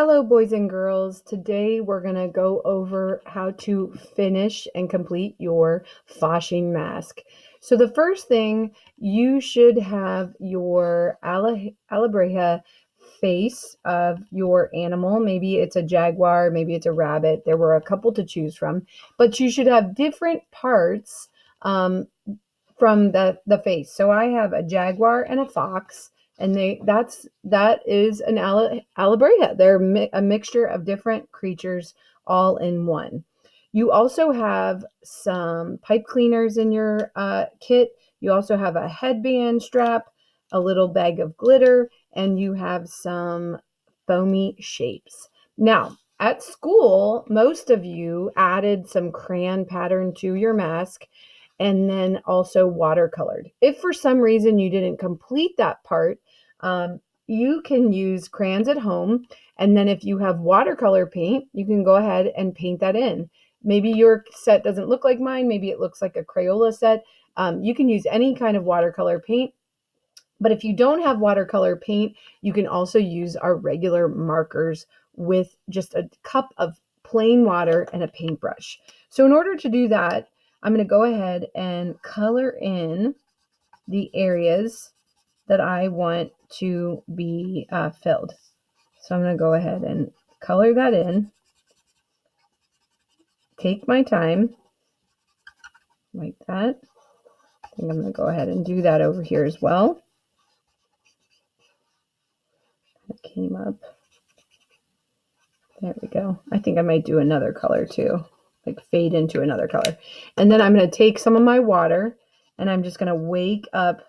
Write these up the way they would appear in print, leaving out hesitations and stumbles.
Hello, boys and girls. Today we're going to go over how to finish and complete your fashing mask. So the first thing, you should have your Alebrije face of your animal. Maybe it's a jaguar, maybe it's a rabbit. There were a couple to choose from, but you should have different parts um, from the face. So I have a jaguar and a fox, and that is an Alebrije. They're a mixture of different creatures all in one. You also have some pipe cleaners in your kit. You also have a headband strap, a little bag of glitter, and you have some foamy shapes. Now, at school, most of you added some crayon pattern to your mask and then also watercolored. If for some reason you didn't complete that part, you can use crayons at home. And then if you have watercolor paint, you can go ahead and paint that in. Maybe your set doesn't look like mine. Maybe it looks like a Crayola set. You can use any kind of watercolor paint. But if you don't have watercolor paint, you can also use our regular markers with just a cup of plain water and a paintbrush. So in order to do that, I'm going to go ahead and color in the areas that I want to be filled. So I'm going to go ahead and color that in. Take my time, like that. I think I'm going to go ahead and do that over here as well. That came up. There we go. I think I might do another color too, like fade into another color. And then I'm going to take some of my water and I'm just going to wake up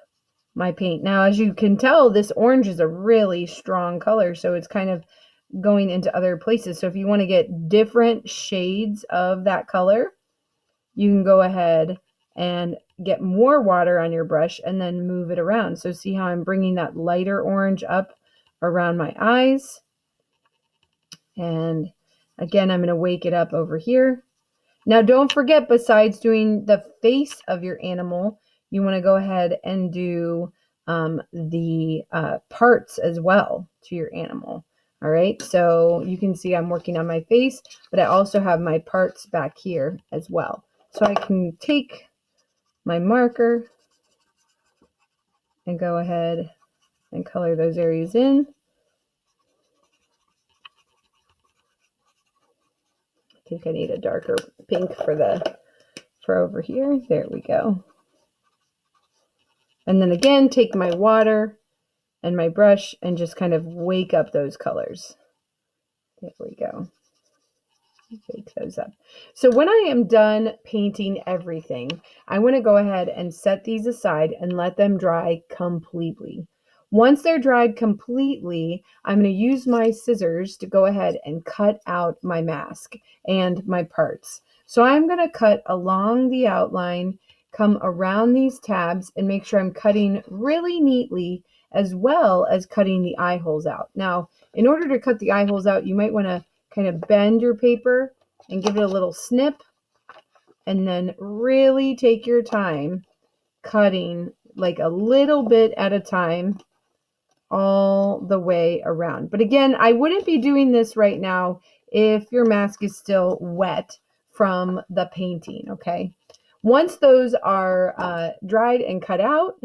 my paint. Now, as you can tell, this orange is a really strong color, so it's kind of going into other places. So if you want to get different shades of that color, you can go ahead and get more water on your brush and then move it around. So see how I'm bringing that lighter orange up around my eyes. And again, I'm going to wake it up over here. Now, don't forget, besides doing the face of your animal, you want to go ahead and do the parts as well to your animal. All right, so you can see I'm working on my face, but I also have my parts back here as well. So I can take my marker and go ahead and color those areas in. I think I need a darker pink for over here. There we go. And then again, take my water and my brush and just kind of wake up those colors. There we go. Wake those up. So when I am done painting everything, I want to go ahead and set these aside and let them dry completely. Once they're dried completely, I'm going to use my scissors to go ahead and cut out my mask and my parts. So I'm going to cut along the outline, come around these tabs, and make sure I'm cutting really neatly, as well as cutting the eye holes out. Now, in order to cut the eye holes out, you might want to kind of bend your paper and give it a little snip, and then really take your time cutting like a little bit at a time all the way around. But again, I wouldn't be doing this right now if your mask is still wet from the painting, okay? Once those are dried and cut out,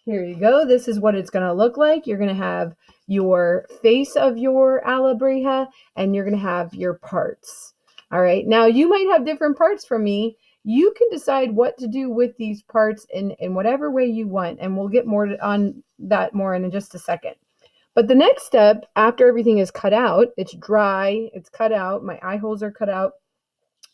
here you go. This is what it's going to look like. You're going to have your face of your Alebrije and you're going to have your parts. All right. Now, you might have different parts from me. You can decide what to do with these parts in whatever way you want, and we'll get more on that more in just a second. But the next step, after everything is cut out, it's dry, it's cut out, my eye holes are cut out.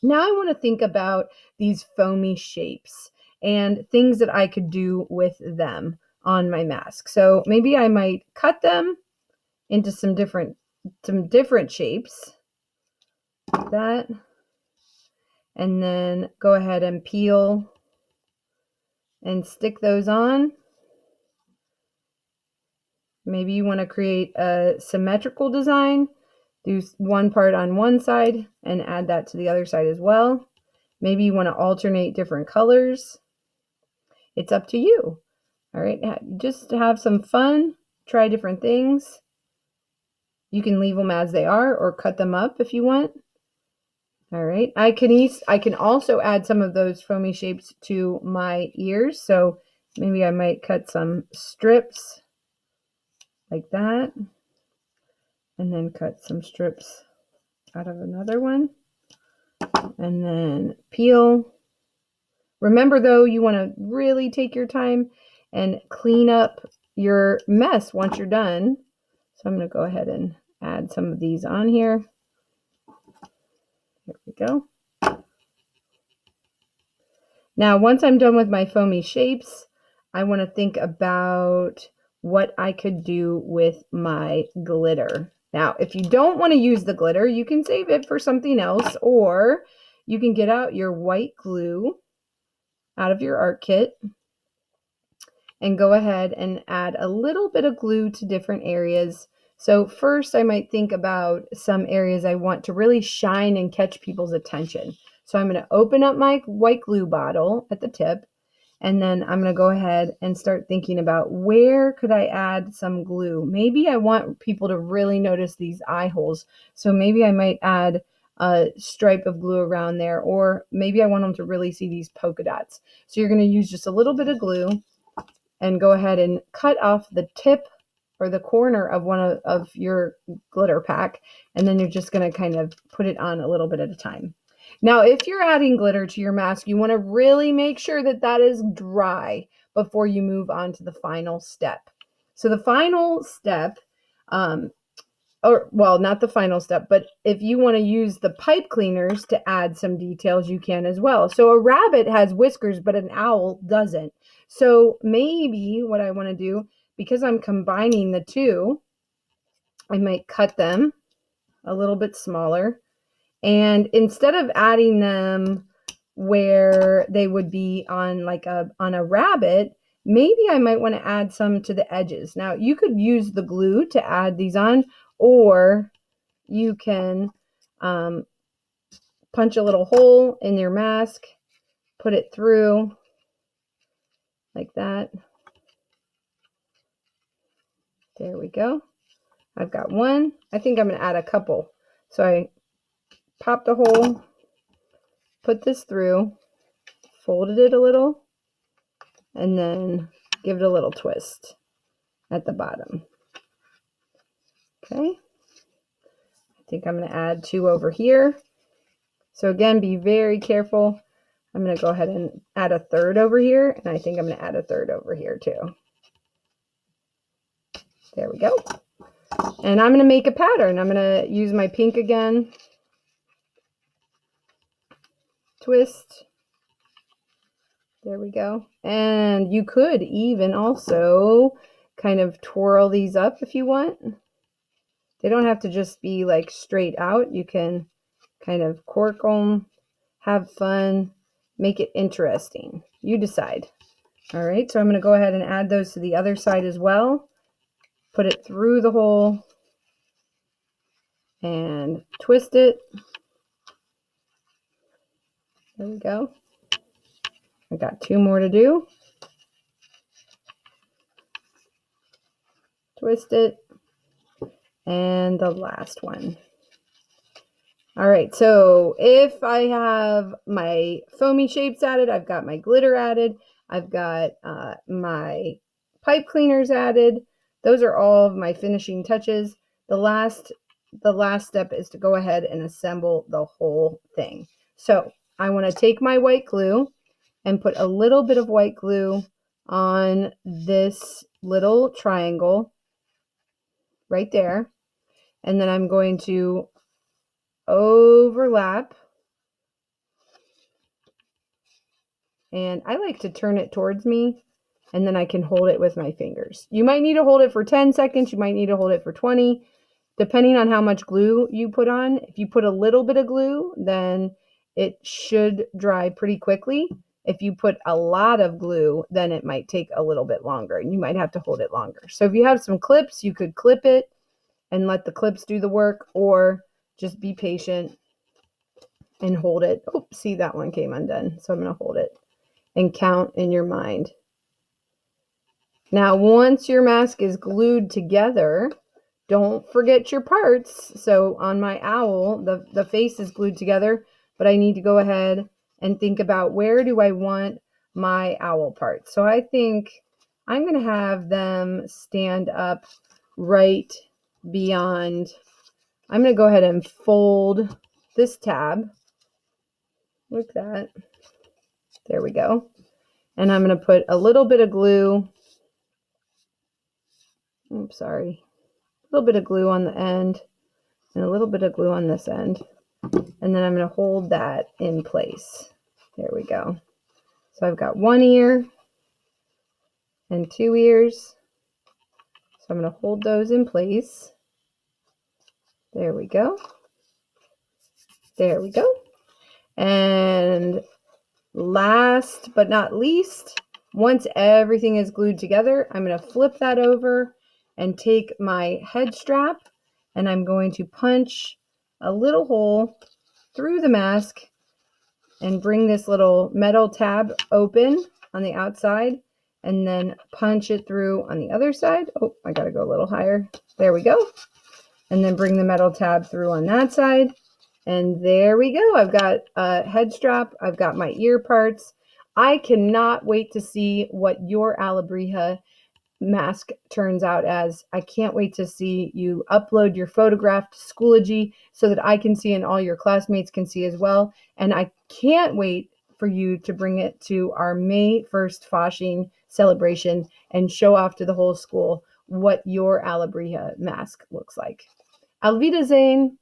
Now I want to think about these foamy shapes and things that I could do with them on my mask. So maybe I might cut them into some different shapes, like that, and then go ahead and peel and stick those on. Maybe you want to create a symmetrical design. Do one part on one side and add that to the other side as well. Maybe you want to alternate different colors. It's up to you. All right, just have some fun, try different things. You can leave them as they are or cut them up if you want. All right. I can also add some of those foamy shapes to my ears. So maybe I might cut some strips like that. And then cut some strips out of another one. And then peel. Remember though, you want to really take your time and clean up your mess once you're done. So I'm going to go ahead and add some of these on here. There we go. Now, once I'm done with my foamy shapes, I want to think about what I could do with my glitter. Now, if you don't want to use the glitter, you can save it for something else, or you can get out your white glue out of your art kit and go ahead and add a little bit of glue to different areas. So first I might think about some areas I want to really shine and catch people's attention. So I'm going to open up my white glue bottle at the tip, and then I'm going to go ahead and start thinking about where could I add some glue. Maybe I want people to really notice these eye holes. So maybe I might add a stripe of glue around there, or maybe I want them to really see these polka dots. So you're going to use just a little bit of glue and go ahead and cut off the tip or the corner of one of your glitter pack, and then you're just going to kind of put it on a little bit at a time. Now, if you're adding glitter to your mask, you want to really make sure that that is dry before you move on to the final step. So the final step, not the final step, but if you want to use the pipe cleaners to add some details, you can as well. So a rabbit has whiskers, but an owl doesn't. So maybe what I want to do, because I'm combining the two, I might cut them a little bit smaller. And instead of adding them where they would be on on a rabbit, maybe I might want to add some to the edges. Now, you could use the glue to add these on, or you can punch a little hole in your mask, put it through like that. There we go. I've got one. I think I'm going to add a couple. So I popped a hole, put this through, folded it a little, and then give it a little twist at the bottom. Okay. I think I'm going to add two over here. So again, be very careful. I'm going to go ahead and add a third over here, and I think I'm going to add a third over here too. There we go. And I'm going to make a pattern. I'm going to use my pink again. Twist. There we go. And you could even also kind of twirl these up if you want. They don't have to just be like straight out. You can kind of cork them, have fun, make it interesting. You decide. All right, so I'm going to go ahead and add those to the other side as well. Put it through the hole and twist it. There we go. I got two more to do. Twist it. And the last one. All right, so if I have my foamy shapes added, I've got my glitter added, I've got my pipe cleaners added. Those are all of my finishing touches. The last step is to go ahead and assemble the whole thing. So I want to take my white glue and put a little bit of white glue on this little triangle right there. And then I'm going to overlap. And I like to turn it towards me, and then I can hold it with my fingers. You might need to hold it for 10 seconds. You might need to hold it for 20, depending on how much glue you put on. If you put a little bit of glue, then it should dry pretty quickly. If you put a lot of glue, then it might take a little bit longer, and you might have to hold it longer. So if you have some clips, you could clip it and let the clips do the work, or just be patient and hold it. Oh, see, that one came undone. So I'm going to hold it and count in your mind. Now, once your mask is glued together, don't forget your parts. So on my owl, the face is glued together, but I need to go ahead and think about where do I want my owl parts. So I think I'm going to have them stand up right beyond. I'm going to go ahead and fold this tab. Look at that. There we go. And I'm going to put a little bit of glue. Oops, sorry. A little bit of glue on the end and a little bit of glue on this end. And then I'm going to hold that in place. There we go. So I've got one ear and two ears. So I'm going to hold those in place. There we go. There we go. And last but not least, once everything is glued together, I'm going to flip that over and take my head strap and I'm going to punch a little hole through the mask and bring this little metal tab open on the outside and then punch it through on the other side. Oh, I got to go a little higher. There we go. And then bring the metal tab through on that side. And there we go. I've got a head strap. I've got my ear parts. I cannot wait to see what your Alebrije mask turns out as. I can't wait to see you upload your photograph to Schoology so that I can see and all your classmates can see as well. And I can't wait for you to bring it to our May 1st Fasching celebration and show off to the whole school what your Alebrije mask looks like. Auf Wiedersehen!